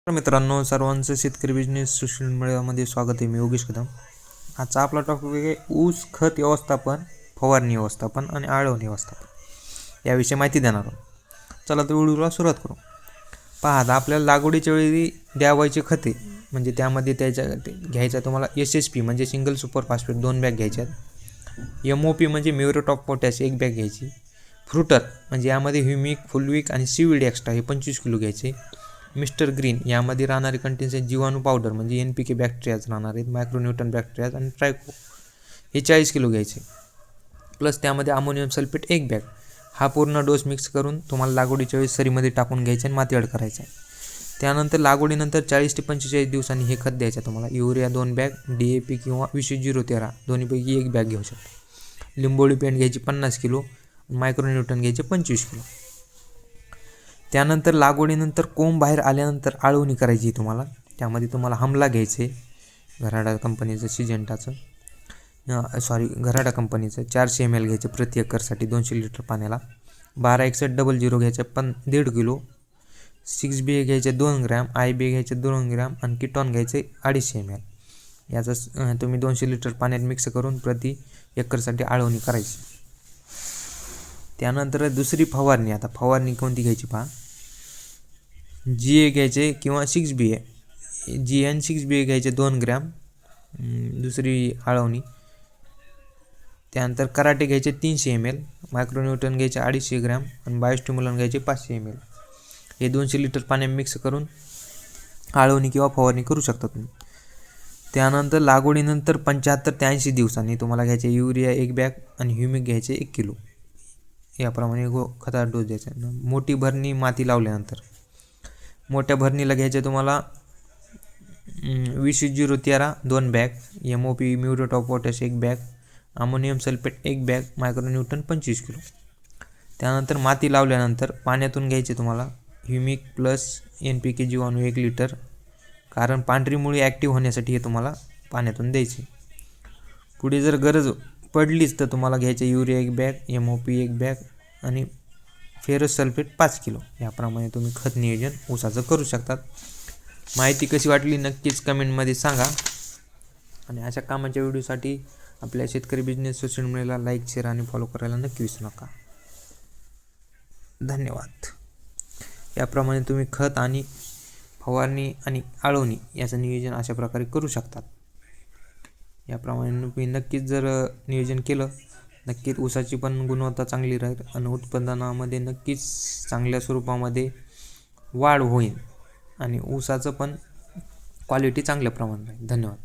तर मित्रांनो, सर्वांचं शेतकरी बिझनेस सोशल मीडियामध्ये स्वागत आहे. मी योगेश कदम. आजचा आपला टॉपिक आहे ऊस खत व्यवस्थापन, फवारणी व्यवस्थापन आणि आळवणी व्यवस्थापन याविषयी माहिती देणार आहोत. चला तर व्हिडिओला सुरुवात करू. पहा, आता आपल्याला लागवडीच्या वेळी द्यावायचे खते म्हणजे त्यामध्ये घ्यायचा तुम्हाला SSP म्हणजे सिंगल सुपर फॉस्फेट 2 बॅग घ्यायच्यात. MOP म्हणजे म्युरेट ऑफ पोटॅश 1 बॅग घ्यायची. फ्रुटर म्हणजे यामध्ये ह्युमिक, फुलविक आणि सीवीड एक्स्ट्रा हे 25 किलो घ्यायचे. मिस्टर ग्रीन यामध्ये राहणारे कंटेन्स आहेत जीवाणू पावडर म्हणजे NPK बॅक्टेरियाज राहणार आहेत, मायक्रोन्यूटन बॅक्टेरियाज आणि ट्रायको हे 40 किलो घ्यायचे. प्लस त्यामध्ये अमोनियम सल्फेट 1 बॅग. हा पूर्ण डोस मिक्स करून तुम्हाला लागवडीच्या वेळेस सरीमध्ये टाकून घ्यायचे आणि माती ॲड करायचा. त्यानंतर लागवडीनंतर 40 ते 45 दिवसांनी हे खत द्यायचं तुम्हाला. युरिया 2 बॅग, DAP किंवा 20-0-13 दोन्हीपैकी 1 बॅग घेऊ शकतो. लिंबोळी पेंट घ्यायची 50 किलो, मायक्रोन्यूटन घ्यायचे 25 किलो. त्यानंतर लागवडीनंतर कोंब बाहेर आल्यानंतर आळवणी करायची तुम्हाला. त्यामध्ये तुम्हाला हमला घ्यायचे घराडा कंपनीचं सिजेंटाचं घराडा कंपनीचं 400 ml घ्यायचं प्रति एकरसाठी 200 लिटर पाण्याला. 126100 घ्यायचं 1.5 किलो. 6BA घ्यायचे 2 ग्रॅम, IBA घ्यायचे 2 ग्रॅम आणि किटॉन घ्यायचे 250 ml. याचा तुम्ही 200 लिटर पाण्यात मिक्स करून प्रति एकरसाठी आळवणी करायची. त्यानंतर दुसरी फवारणी. आता फवारणी कोणती घ्यायची पहा. GA घ्यायचे किंवा 6BA. GA आणि 6BA घ्यायचे 2 ग्रॅम दुसरी आळवणी. त्यानंतर कराटे घ्यायचे 300 ml, मायक्रोन्यूटन घ्यायचे 250 ग्रॅम आणि बायोस्टिम्युलंट घ्यायचे 500 ml. हे 200 लिटर पाण्यात मिक्स करून आळवणी किंवा फवारणी करू शकता तुम्ही. त्यानंतर लागवडीनंतर 75 ते 80 दिवसांनी तुम्हाला घ्यायचे युरिया 1 बॅग आणि ह्युमिक घ्यायचे 1 किलो. याप्रमाणे खताचा डोस द्यायचा. मोठी भरणी माती लावल्यानंतर मोठ्या भरणीला घ्यायचे तुम्हाला 20-0-13 2 bag, MOP muriate of potash 1 bag, ammonium sulphate 1 bag, मायक्रोन्यूटन 25 kilo. त्यानंतर माती लावल्यानंतर पाण्यातून घ्यायचे तुम्हाला ह्युमिक प्लस NPK जीवाणू 1 लिटर, कारण पांढरी मुळी ॲक्टिव्ह होण्यासाठी हे तुम्हाला पाण्यातून द्यायचे. पुढे जर गरज पडलीच तर तुम्हाला घ्यायचे युरिया 1 बॅग, MOP 1 बॅग आणि फेरस सल्फेट 5 किलो. याप्रमाणे तुम्ही खत नियोजन ऊसाचं करू शकतात. माहिती कशी वाटली नक्कीच कमेंटमध्ये सांगा. आणि अशा कामाच्या व्हिडिओसाठी आपल्या शेतकरी बिझनेस सोशल मीडियाला लाईक, शेअर आणि फॉलो करायला नक्की विसरू नका. धन्यवाद. याप्रमाणे तुम्ही खत आणि फवारणी आणि आळवणी याचं नियोजन अशा प्रकारे करू शकतात. याप्रमाणे तुम्ही नक्कीच जर नियोजन केलं नक्कीच ऊसाची पण गुणवत्ता चांगली राहील आणि उत्पादनामध्ये नक्कीच चांगल्या स्वरूपामध्ये वाढ होईल आणि ऊसाचं पण क्वालिटी चांगल्या प्रमाणात राहील. धन्यवाद.